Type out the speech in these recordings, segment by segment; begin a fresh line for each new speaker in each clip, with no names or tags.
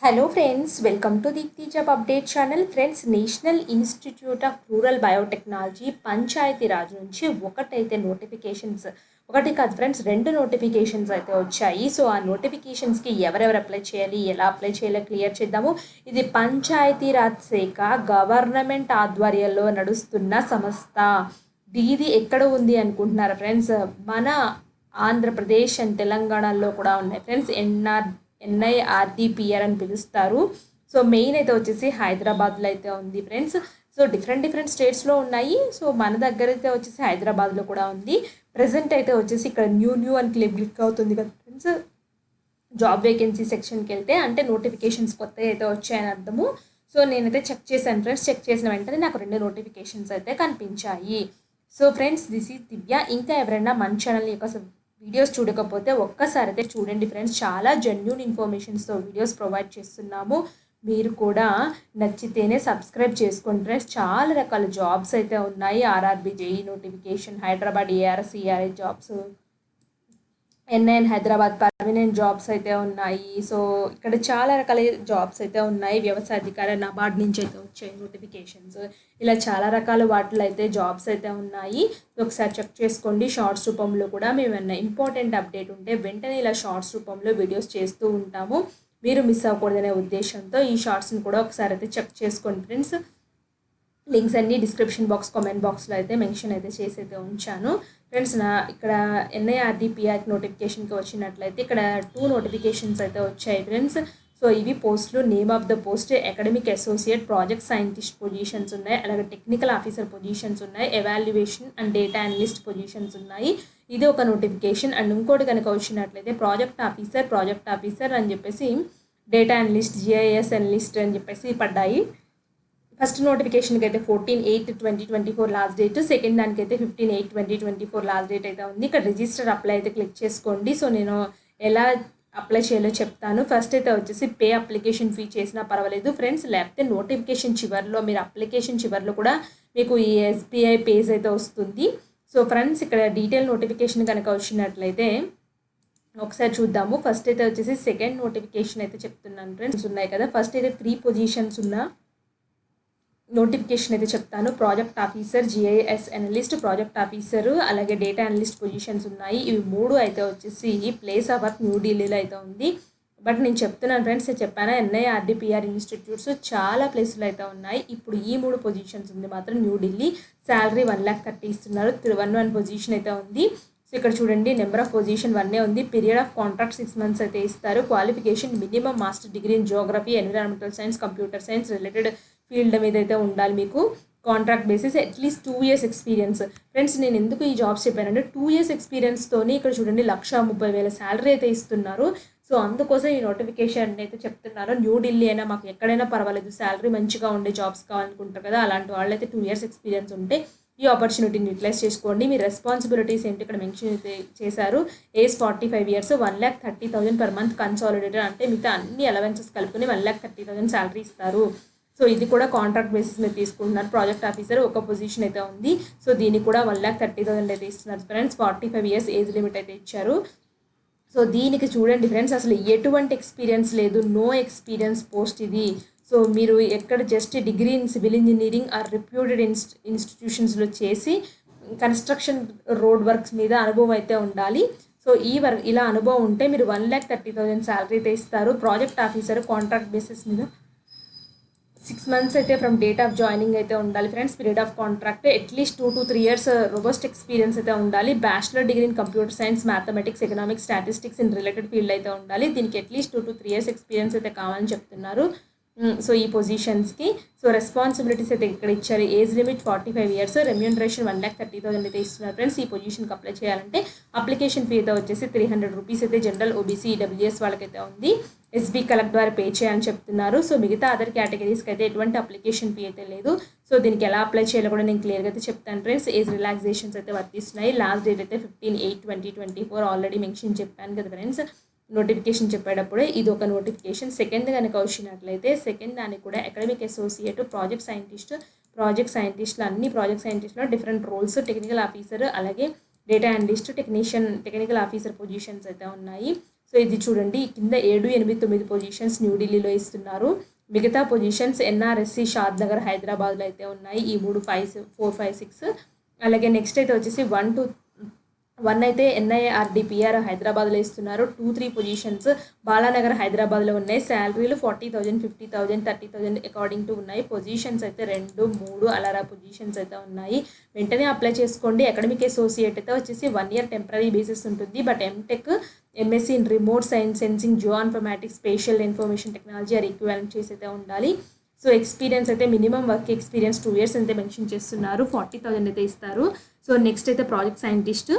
Hello friends, welcome to Deepti Job Update channel. Friends, national institute of rural biotechnology Panchayati Raj నుంచి ఒకటైతే notifications ఒకటి కాదు friends, రెండు notifications అయితే వచ్చాయి. సో ఆ నోటిఫికేషన్స్కి ఎవరెవరు అప్లై చేయాలి, ఎలా అప్లై చేయాలో క్లియర్ చేద్దాము. ఇది పంచాయతీ రాజ్ శాఖ గవర్నమెంట్ ఆధ్వర్యంలో నడుస్తున్న సంస్థ. ఇది ఎక్కడ ఉంది అనుకుంటున్నారా ఫ్రెండ్స్? మన ఆంధ్రప్రదేశ్ అండ్ తెలంగాణలో కూడా ఉన్నాయి ఫ్రెండ్స్. ఎన్ఐఆర్డిపిఆర్ అని పిలుస్తారు. సో మెయిన్ అయితే వచ్చేసి హైదరాబాద్లో అయితే ఉంది ఫ్రెండ్స్. సో డిఫరెంట్ స్టేట్స్లో ఉన్నాయి. సో మన దగ్గర అయితే వచ్చేసి హైదరాబాద్లో కూడా ఉంది. ప్రజెంట్ అయితే వచ్చేసి ఇక్కడ న్యూ అని క్లిక్ అవుతుంది కదా ఫ్రెండ్స్. జాబ్ వేకెన్సీ సెక్షన్కి వెళ్తే అంటే నోటిఫికేషన్స్ కొత్త అయితే వచ్చాయని అర్థము. సో నేనైతే చెక్ చేశాను ఫ్రెండ్స్. చెక్ చేసిన వెంటనే నాకు 2 నోటిఫికేషన్స్ అయితే కనిపించాయి. సో ఫ్రెండ్స్, దిస్ ఈజ్ దివ్య. ఇంకా ఎవరైనా మన ఛానల్ని యొక్క వీడియోస్ చూడకపోతే ఒక్కసారి అయితే చూడండి ఫ్రెండ్స్. చాలా జెన్యూన్ ఇన్ఫర్మేషన్స్తో వీడియోస్ ప్రొవైడ్ చేస్తున్నాము. మీరు కూడా నచ్చితేనే సబ్స్క్రైబ్ చేసుకోండి ఫ్రెండ్స్. చాలా రకాల జాబ్స్ అయితే ఉన్నాయి. RRB JE notification, Hyderabad ARCRI jobs, NIN Hyderabad permanent jobs అయితే ఉన్నాయి. సో ఇక్కడ చాలా రకాల జాబ్స్ అయితే ఉన్నాయి. వ్యవసాయ అధికారి నబార్డ్ నుంచి అయితే వచ్చాయి నోటిఫికేషన్స్. ఇలా చాలా రకాల వాటిలో అయితే జాబ్స్ అయితే ఉన్నాయి. ఒకసారి చెక్ చేసుకోండి. షార్ట్స్ రూపంలో కూడా మేము ఏమైనా ఇంపార్టెంట్ అప్డేట్ ఉంటే వెంటనే ఇలా షార్ట్స్ రూపంలో వీడియోస్ చేస్తూ ఉంటాము. మీరు మిస్ అవ్వకూడదనే ఉద్దేశంతో ఈ షార్ట్స్ని కూడా ఒకసారి అయితే చెక్ చేసుకోండి ఫ్రెండ్స్. లింక్స్ అన్నీ డిస్క్రిప్షన్ బాక్స్, కామెంట్ బాక్స్లో అయితే మెన్షన్ అయితే చేసి అయితే ఉంచాను ఫ్రెండ్స్. ఇక్కడ ఎన్ఐఆర్డిపిఆర్ నోటిఫికేషన్కి వచ్చినట్లయితే ఇక్కడ 2 నోటిఫికేషన్స్ అయితే వచ్చాయి ఫ్రెండ్స్. సో ఇవి పోస్టులు. Name of the post academic associate, project scientist positions ఉన్నాయి. అలాగే టెక్నికల్ ఆఫీసర్ పొజిషన్స్ ఉన్నాయి. Evaluation and data analyst positions ఉన్నాయి. ఇది ఒక నోటిఫికేషన్. అండ్ ఇంకోటి కనుక వచ్చినట్లయితే ప్రాజెక్ట్ ఆఫీసర్ అని చెప్పేసి, డేటా అనలిస్ట్, జిఐఎస్ అనలిస్ట్ అని చెప్పేసి పడ్డాయి. ఫస్ట్ నోటిఫికేషన్కి అయితే 14/8/2024 లాస్ట్ డేట్. సెకండ్ దానికైతే 15/8/2024 లాస్ట్ డేట్ అయితే ఉంది. ఇక్కడ రిజిస్టర్ అప్లై అయితే క్లిక్ చేసుకోండి. సో నేను ఎలా అప్లై చేయాలో చెప్తాను. ఫస్ట్ అయితే వచ్చేసి పే అప్లికేషన్ ఫీ చేసినా పర్వాలేదు ఫ్రెండ్స్. లేకపోతే నోటిఫికేషన్ చివరిలో, మీరు అప్లికేషన్ చివరిలో కూడా మీకు ఈ ఎస్బీఐ పేజ్ అయితే వస్తుంది. సో ఫ్రెండ్స్, ఇక్కడ డీటెయిల్ నోటిఫికేషన్ కనుక వచ్చినట్లయితే ఒకసారి చూద్దాము. ఫస్ట్ అయితే వచ్చేసి సెకండ్ నోటిఫికేషన్ అయితే చెప్తున్నాను ఫ్రెండ్స్. ఉన్నాయి కదా, ఫస్ట్ అయితే 3 పొజిషన్స్ ఉన్న నోటిఫికేషన్ అయితే చెప్తాను. Project officer, GIS analyst, project officer, అలాగే డేటా అనలిస్ట్ పొజిషన్స్ ఉన్నాయి. ఇవి 3 అయితే వచ్చేసి ప్లేస్ ఆఫ్ వర్క్ న్యూఢిల్లీలో అయితే ఉంది. బట్ నేను చెప్తున్నాను ఫ్రెండ్స్, చెప్పాను ఎన్ఐఆర్డిపిఆర్ ఇన్స్టిట్యూట్స్ చాలా ప్లేసులు అయితే ఉన్నాయి. ఇప్పుడు ఈ 3 పొజిషన్స్ ఉంది మాత్రం న్యూఢిల్లీ. శాలరీ 1,30,000 ఇస్తున్నారు. 1 పొజిషన్ అయితే ఉంది. సో ఇక్కడ చూడండి, నెంబర్ ఆఫ్ పొజిషన్ 1 ఉంది. పీరియడ్ ఆఫ్ కాంట్రాక్ట్ 6 months అయితే ఇస్తారు. Qualification minimum master degree in Geography, environmental science, computer science related field మీద అయితే ఉండాలి మీకు. Contract basis, at least 2 years experience. Friends, నేను ఎందుకు ఈ జాబ్స్ చెప్పానంటే 2 years ఎక్స్పీరియన్స్తోని ఇక్కడ చూడండి 1,30,000 శాలరీ అయితే ఇస్తున్నారు. సో అందుకోసం ఈ నోటిఫికేషన్ అయితే చెప్తున్నారు. న్యూఢిల్లీ అయినా మాకు ఎక్కడైనా పర్వాలేదు, శాలరీ మంచిగా ఉండే జాబ్స్ కావాలనుకుంటారు కదా, అలాంటి వాళ్ళైతే 2 years ఎక్స్పీరియన్స్ ఉంటే ఈ ఆపర్చునిటీని యూటిలైజ్ చేసుకోండి. మీ రెస్పాన్సిబిలిటీస్ ఏంటి ఇక్కడ మెన్షన్ చేశారు. Age 45 years, 1,30,000 per month consolidated, అంటే మిగతా అన్ని అలవెన్సెస్ కలుపుకొని 1,30,000 శాలరీ ఇస్తారు. సో ఇది కూడా కాంట్రాక్ట్ బేసిస్ మీద తీసుకుంటున్నారు. ప్రాజెక్ట్ ఆఫీసర్ ఒక పొజిషన్ అయితే ఉంది. సో దీనికి కూడా 1,30,000 అయితే ఇస్తున్నారు ఫ్రెండ్స్. 45 years ఏజ్ లిమిట్ అయితే ఇచ్చారు. సో దీనికి చూడండి ఫ్రెండ్స్, అసలు ఎటువంటి ఎక్స్పీరియన్స్ లేదు, నో ఎక్స్పీరియన్స్ పోస్ట్ ఇది. సో మీరు ఎక్కడ just degree in civil engineering or reputed ఇన్స్టిట్యూషన్స్లో చేసి కన్స్ట్రక్షన్, రోడ్ వర్క్స్ మీద అనుభవం అయితే ఉండాలి. సో ఇలా అనుభవం ఉంటే మీరు 1,30,000 శాలరీ అయితే ఇస్తారు. ప్రాజెక్ట్ ఆఫీసర్ కాంట్రాక్ట్ బేసిస్ మీద 6 months అయితే ఫ్రమ్ డేట్ ఆఫ్ జాయినింగ్ అయితే ఉండాలి friends. Period of contract at least 2 to 3 years robust experience అయితే ఉండాలి. Bachelor degree in computer science, mathematics, economics, statistics in related field అయితే ఉండాలి. దీనికి అట్లీస్ట్ 2 to 3 years ఎక్స్పీరియన్స్ అయితే కావాలని చెప్తున్నారు. సో ఈ పొజిషన్స్కి సో రెస్పాన్సిబిలిటీస్ అయితే ఇక్కడ ఇచ్చారు. ఏజ్ లిమిట్ 45 years, రెమ్యూనరేషన్ 1,30,000 అయితే ఇస్తున్నారు ఫ్రెండ్స్. ఈ పొజిషన్కి అప్లై చేయాలంటే అప్లికేషన్ ఫీ అయితే వచ్చేసి 300 rupees అయితే జనరల్, ఓబీసీ, ఈడబ్ల్యూఎస్ వాళ్ళకైతే ఉంది. ఎస్బీ కలెక్ట్ ద్వారా పే చేయాలని చెప్తున్నారు. సో మిగతా అదర్ కేటగిరీస్కి అయితే ఎటువంటి అప్లికేషన్ ఫీ అయితే లేదు. సో దీనికి ఎలా అప్లై చేయాలో కూడా నేను క్లియర్గా అయితే చెప్తాను ఫ్రెండ్స్. ఏజ్ రిలాక్సేషన్స్ అయితే వర్తిస్తున్నాయి. లాస్ట్ డేట్ అయితే 15/8/2024 ఆల్రెడీ మెన్షన్ చెప్పాను కదా ఫ్రెండ్స్ నోటిఫికేషన్ చెప్పేటప్పుడే. ఇది ఒక నోటిఫికేషన్. సెకండ్ కనుక వచ్చినట్లయితే సెకండ్ దానికి కూడా అకాడమిక్ అసోసియేట్, ప్రాజెక్ట్ సైంటిస్టులు అన్ని ప్రాజెక్ట్ సైంటిస్ట్లో డిఫరెంట్ రోల్స్, టెక్నికల్ ఆఫీసర్, అలాగే data analyst, technician, technical officer positions అయితే ఉన్నాయి. సో ఇది చూడండి కింద 7, 8, 9 పొజిషన్స్ న్యూఢిల్లీలో ఇస్తున్నారు. మిగతా పొజిషన్స్ ఎన్ఆర్ఎస్సి షాద్ నగర్ హైదరాబాద్లో అయితే ఉన్నాయి. ఈ 3 5 4 5 6. అలాగే నెక్స్ట్ అయితే వచ్చేసి 1 అయితే NIRDPR హైదరాబాద్లో ఇస్తున్నారు. 2, 3 పొజిషన్స్ బాలానగర్ హైదరాబాద్లో ఉన్నాయి. శాలరీలు 40,000, 50,000, 30,000 అకార్డింగ్ టు ఉన్నాయి. పొజిషన్స్ అయితే 2, 3 అలా పొజిషన్స్ అయితే ఉన్నాయి. వెంటనే అప్లై చేసుకోండి. అకాడమిక్ అసోసియేట్ అయితే వచ్చేసి 1 year టెంపరీ బేసిస్ ఉంటుంది. But MTech MSc in remote science sensing geo informatics spatial information technology or equivalent చేసి అయితే ఉండాలి. సో ఎక్స్పీరియన్స్ అయితే మినిమం వర్క్ ఎక్స్పీరియన్స్ 2 years అయితే మెన్షన్ చేస్తున్నారు. 40,000 అయితే ఇస్తారు. సో నెక్స్ట్ అయితే ప్రాజెక్ట్ సైంటిస్ట్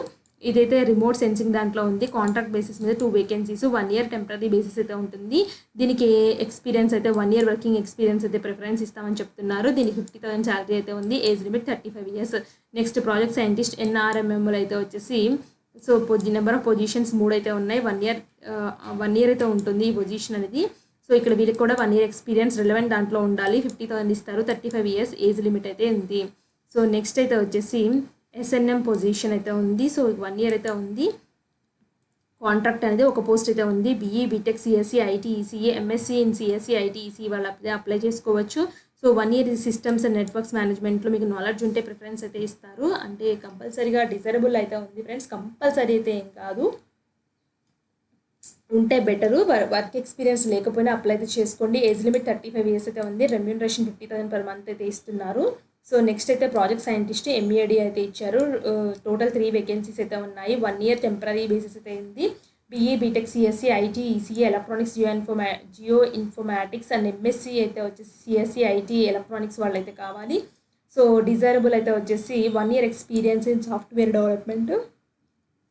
ఇదైతే రిమోట్ సెన్సింగ్ దాంట్లో ఉంది. కాంట్రాక్ట్ బేసిస్ మీద 2 vacancies, 1 year టెంపరీ బేసిస్ అయితే ఉంటుంది. దీనికి ఎక్స్పీరియన్స్ అయితే 1 year వర్కింగ్ ఎక్స్పీరియన్స్ అయితే ప్రిఫరెన్స్ ఇస్తామని చెప్తున్నారు. దీనికి 50,000 శాలరీ అయితే ఉంది. Age limit 35 years. Next project scientist NRMMలో అయితే వచ్చేసి సో నెంబర్ ఆఫ్ పొజిషన్స్ 3 అయితే ఉన్నాయి. 1 year అయితే ఉంటుంది ఈ పొజిషన్ అనేది. సో ఇక్కడ వీళ్ళకి కూడా 1 year ఎక్స్పీరియన్స్ రిలవెంట్ దాంట్లో ఉండాలి. 50,000 ఇస్తారు. 35 years ఏజ్ లిమిట్ అయితే ఉంది. సో నెక్స్ట్ అయితే వచ్చేసి SNM పొజిషన్ అయితే ఉంది. సో 1 year అయితే ఉంది. కాంట్రాక్ట్ అనేది ఒక పోస్ట్ అయితే ఉంది. BE, BTech, CSE, IT, ECE, MSc in CSE, IT, ECE వాళ్ళు అప్లై చేసుకోవచ్చు. So 1 year systems and networks మేనేజ్మెంట్లో మీకు నాలెడ్జ్ ఉంటే ప్రిఫరెన్స్ అయితే ఇస్తారు. అంటే కంపల్సరీగా డిజైరబుల్ అయితే ఉంది ఫ్రెండ్స్, కంపల్సరీ అయితే ఏం కాదు, ఉంటే బెటరు. వర్క్ ఎక్స్పీరియన్స్ లేకపోయినా అప్లై అయితే చేసుకోండి. ఏజ్ లిమిట్ 35 years అయితే ఉంది. రెమ్యూనరేషన్ 50,000 per month అయితే ఇస్తున్నారు. సో నెక్స్ట్ అయితే ప్రాజెక్ట్ సైంటిస్ట్ MEAD అయితే ఇచ్చారు. టోటల్ 3 vacancies అయితే ఉన్నాయి. 1 year టెంపరీ బేసిస్ అయితే ఉంది. BE, BTech, CSE, IT, ECE, electronics, Jio informatics and MSc అయితే వచ్చేసి CSE, IT, ఎలక్ట్రానిక్స్ వాళ్ళు అయితే కావాలి. సో డిజైరబుల్ అయితే వచ్చేసి 1 year experience in software development.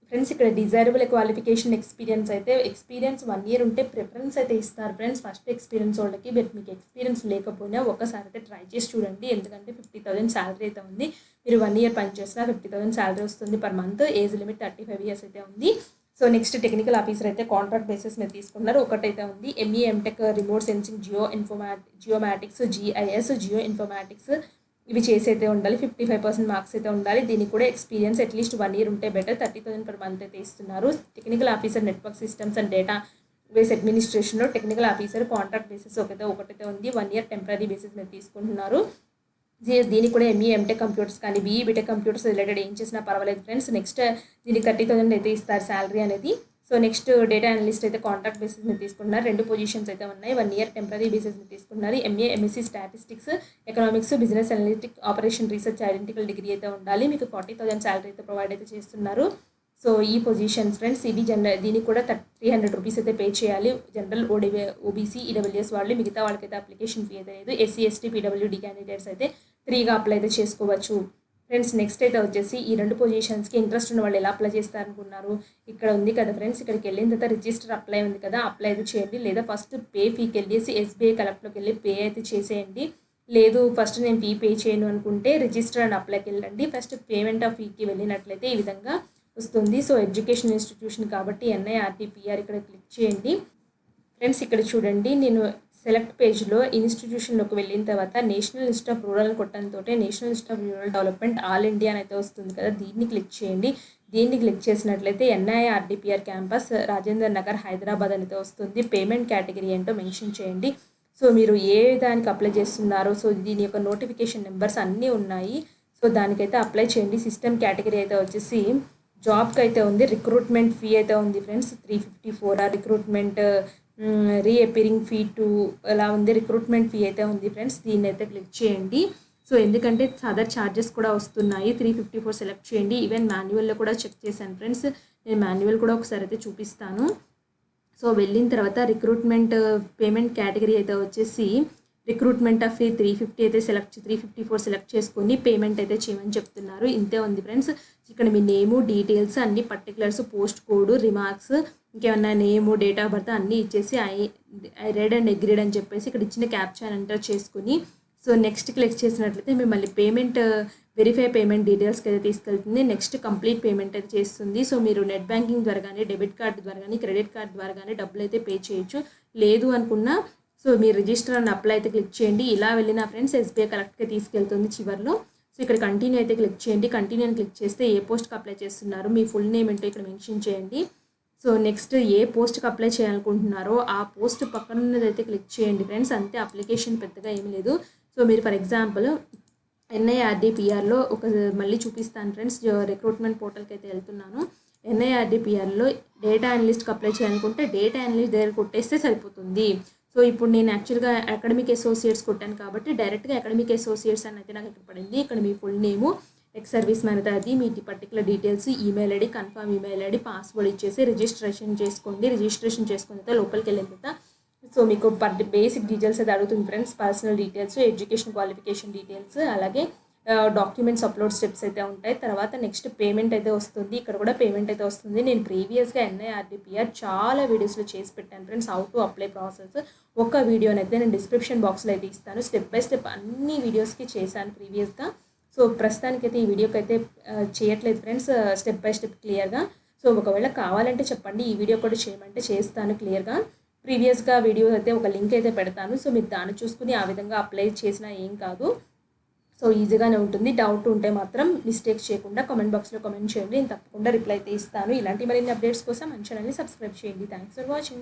Friends ఇక్కడ డిజైరబుల్ క్వాలిఫికేషన్ ఎక్స్పీరియన్స్ అయితే ఎక్స్పీరియన్స్ 1 year ఉంటే ప్రిఫరెన్స్ అయితే ఇస్తారు ఫ్రెండ్స్ ఫస్ట్ ఎక్స్పీరియన్స్ వాళ్ళకి. బట్ మీకు ఎక్స్పీరియన్స్ లేకపోయినా ఒకసారి అయితే ట్రై చేసి చూడండి. ఎందుకంటే 50,000 శాలరీ అయితే ఉంది. మీరు 1 year పనిచేసినా 50,000 శాలరీ వస్తుంది per month. Age limit 35 years అయితే ఉంది. సో నెక్స్ట్ టెక్నికల్ ఆఫీసర్ అయితే కాంట్రాక్ట్ బేసిస్ మీద తీసుకున్నారు. ఒకటైతే ఉంది. ME, MTech remote sensing geomatics, GIS, Jio informatics ఇవి చేసి అయితే ఉండాలి. 55% మార్క్స్ అయితే ఉండాలి. దీనికి కూడా ఎక్స్పీరియన్స్ అట్లీస్ట్ 1 year ఉంటే బెటర్. 30,000 per month అయితే ఇస్తున్నారు. Technical officer network systems and database అడ్మినిస్ట్రేషన్లో టెక్నికల్ ఆఫీసర్ కాంట్రాక్ట్ బేసిస్ ఒకటైతే ఉంది. 1 year టెంపరీ బేసిస్ మీద తీసుకుంటున్నారు. దీనికి కూడా ME, MTech కంప్యూటర్స్ కానీ BE, BTech కంప్యూటర్స్ రిలేటెడ్ ఏం చేసినా పర్వాలేదు ఫ్రెండ్స్. నెక్స్ట్ దీనికి 30,000 అయితే ఇస్తారు శాలరీ అనేది. సో నెక్స్ట్ డేటా అనలిస్ట్ అయితే కాంట్రాక్ట్ బేసిస్ మీద తీసుకున్నారు. 2 పొజిషన్స్ అయితే ఉన్నాయి. 1 year టెంపరీ బేసిస్ మీద తీసుకున్నారు. MA, MSc statistics, economics, business analytic, operation research, identical degree అయితే ఉండాలి. మీకు 40,000 శాలరీ అయితే ప్రొవైడ్ అయితే చేస్తున్నారు. సో ఈ పొజిషన్స్ ఫ్రెండ్స్ ఇవి దీనికి కూడా 300 rupees అయితే పే చేయాలి. జనరల్, OBC, EWS వాళ్ళు. మిగతా వాళ్ళకైతే అప్లికేషన్ ఫీ అయితే లేదు. SC, ST, PWD క్యాండిడేట్స్ అయితే ఫ్రీగా అప్లై అయితే చేసుకోవచ్చు ఫ్రెండ్స్. నెక్స్ట్ అయితే వచ్చేసి ఈ 2 పొజిషన్స్కి ఇంట్రెస్ట్ ఉన్న వాళ్ళు ఎలా అప్లై చేస్తారనుకున్నారు, ఇక్కడ ఉంది కదా ఫ్రెండ్స్. ఇక్కడికి వెళ్ళిన తర్వాత రిజిస్టర్ అప్లై ఉంది కదా, అప్లై అయితే చేయండి. లేదా ఫస్ట్ పే ఫీకి వెళ్ళేసి SBI కలెక్ట్లోకి వెళ్ళి పే అయితే చేసేయండి. లేదు ఫస్ట్ నేను ఫీ పే చేయను అనుకుంటే రిజిస్టర్ అండ్ అప్లైకి వెళ్ళండి. ఫస్ట్ పేమెంట్ ఆఫ్ ఫీకి వెళ్ళినట్లయితే ఈ విధంగా వస్తుంది. సో ఎడ్యుకేషన్ ఇన్స్టిట్యూషన్ కాబట్టి NIRDPR ఇక్కడ క్లిక్ చేయండి ఫ్రెండ్స్. ఇక్కడ చూడండి, నేను సెలెక్ట్ పేజ్లో ఇన్స్టిట్యూషన్లోకి వెళ్ళిన తర్వాత నేషనల్ ఇన్స్టిట్యూట్ ఆఫ్ రూరల్ కొట్టడంతో national institute of rural development all India అని అయితే వస్తుంది కదా, దీన్ని క్లిక్ చేయండి. దీన్ని క్లిక్ చేసినట్లయితే NIRDPR క్యాంపస్ రాజేంద్ర నగర్ హైదరాబాద్ అయితే వస్తుంది. పేమెంట్ కేటగిరీ ఏంటో మెన్షన్ చేయండి. సో మీరు ఏ దానికి అప్లై చేస్తున్నారో సో దీని యొక్క నోటిఫికేషన్ నెంబర్స్ అన్నీ ఉన్నాయి. సో దానికైతే అప్లై చేయండి. సిస్టమ్ కేటగిరీ అయితే వచ్చేసి జాబ్కి అయితే ఉంది. రిక్రూట్మెంట్ ఫీ అయితే ఉంది ఫ్రెండ్స్ 354. రిక్రూట్మెంట్ రీఅపిరింగ్ ఫీ 2 అలా ఉంది. రిక్రూట్మెంట్ ఫీ అయితే ఉంది ఫ్రెండ్స్. దీన్ని అయితే క్లిక్ చేయండి. సో ఎందుకంటే అదర్ ఛార్జెస్ కూడా వస్తున్నాయి. 354 సెలెక్ట్ చేయండి. ఈవెన్ మాన్యువల్లో కూడా చెక్ చేశాను ఫ్రెండ్స్. నేను మాన్యువల్ కూడా ఒకసారి అయితే చూపిస్తాను. సో వెళ్ళిన తర్వాత రిక్రూట్మెంట్ పేమెంట్ కేటగిరీ అయితే వచ్చేసి రిక్రూట్మెంట్ ఆఫ్ ఫీ 350 అయితే 354 సెలెక్ట్ చేసుకొని పేమెంట్ అయితే చేయమని చెప్తున్నారు. ఇంతే ఉంది ఫ్రెండ్స్. ఇక్కడ మీ నేము, డీటెయిల్స్ అన్ని పర్టికులర్స్, పోస్ట్ కోడ్, రిమార్క్స్, ఇంకేమన్నా నేము, డేట్ ఆఫ్ బర్త్ అన్నీ ఇచ్చేసి ఐ రెడ్ అండ్ అగ్రీడ్ అని చెప్పేసి ఇక్కడ ఇచ్చిన క్యాప్చర్ ఎంటర్ చేసుకుని సో నెక్స్ట్ క్లిక్ చేసినట్లయితే మిమ్మల్ని పేమెంట్ వెరిఫై పేమెంట్ డీటెయిల్స్కి అయితే తీసుకెళ్తుంది. నెక్స్ట్ కంప్లీట్ పేమెంట్ అయితే చేస్తుంది. సో మీరు నెట్ బ్యాంకింగ్ ద్వారా కానీ, డెబిట్ కార్డ్ ద్వారా కానీ, క్రెడిట్ కార్డ్ ద్వారా కానీ డబ్బులు అయితే పే చేయొచ్చు. లేదు అనుకున్నా సో మీరు రిజిస్టర్ అండ్ అప్లై అయితే క్లిక్ చేయండి. ఇలా వెళ్ళిన ఫ్రెండ్స్ SBI కలెక్ట్గా తీసుకెళ్తుంది చివరిలో. సో ఇక్కడ కంటిన్యూ అయితే క్లిక్ చేయండి. కంటిన్యూ అని క్లిక్ చేస్తే ఏ పోస్ట్కి అప్లై చేస్తున్నారు, మీ ఫుల్ నేమ్ ఏంటో ఇక్కడ మెన్షన్ చేయండి. సో నెక్స్ట్ ఏ పోస్ట్కి అప్లై చేయాలనుకుంటున్నారో ఆ పోస్ట్ పక్కన ఉన్నదైతే క్లిక్ చేయండి ఫ్రెండ్స్. అంతే, అప్లికేషన్ పెద్దగా ఏమీ లేదు. సో మీరు ఫర్ ఎగ్జాంపుల్ NIRDPRలో మళ్ళీ చూపిస్తాను ఫ్రెండ్స్. రిక్రూట్మెంట్ పోర్టల్కి అయితే వెళ్తున్నాను. NIRDPRలో డేటా అనలిస్ట్కి అప్లై చేయాలనుకుంటే డేటా అనలిస్ట్ దగ్గర కొట్టేస్తే సరిపోతుంది. సో ఇప్పుడు నేను యాక్చువల్గా అకాడమిక్ అసోసియేట్స్ కొట్టాను కాబట్టి డైరెక్ట్గా అకాడమిక్ అసోసియేట్స్ అని అయితే నాకు ఇక్కడ పడింది. ఇక్కడ మీ full name, ex serviceman అయితే అది, మీ particular details, email ID, confirm email ID, password ఇచ్చేసి రిజిస్ట్రేషన్ చేసుకోండి. రిజిస్ట్రేషన్ చేసుకున్న తర్వాత లోపలికి వెళ్ళిన తర్వాత సో మీకు బేసిక్ డీటెయిల్స్ అయితే అడుగుతుంది friends. Personal details, education qualification details, అలాగే డాక్యుమెంట్స్ అప్లోడ్ స్టెప్స్ అయితే ఉంటాయి. తర్వాత నెక్స్ట్ పేమెంట్ అయితే వస్తుంది. ఇక్కడ కూడా పేమెంట్ అయితే వస్తుంది. నేను ప్రీవియస్గా NIRDPR చాలా వీడియోస్లో చేసి పెట్టాను friends, how to apply process. ఒక వీడియోని అయితే నేను డిస్క్రిప్షన్ బాక్స్లో అయితే ఇస్తాను. స్టెప్ బై స్టెప్ అన్ని వీడియోస్కి చేశాను ప్రీవియస్గా. సో ప్రస్తుతానికైతే ఈ వీడియోకి అయితే చేయట్లేదు ఫ్రెండ్స్, స్టెప్ బై స్టెప్ క్లియర్గా. సో ఒకవేళ కావాలంటే చెప్పండి, ఈ వీడియో కూడా చేయమంటే చేస్తాను క్లియర్గా. ప్రీవియస్గా వీడియో అయితే ఒక లింక్ అయితే పెడతాను. సో మీరు దాన్ని చూసుకుని ఆ విధంగా అప్లై చేసినా ఏం కాదు. సో ఈజీగానే ఉంటుంది. డౌట్ ఉంటే మాత్రం మిస్టేక్స్ చేయకుండా కామెంట్ బాక్స్లో కామెంట్ చేయండి, నేను తప్పకుండా రిప్లై అయితే ఇస్తాను. ఇలాంటి మరిన్ని అప్డేట్స్ కోసం మన ఛానల్ని సబ్స్క్రైబ్ చేయండి. Thanks for watching.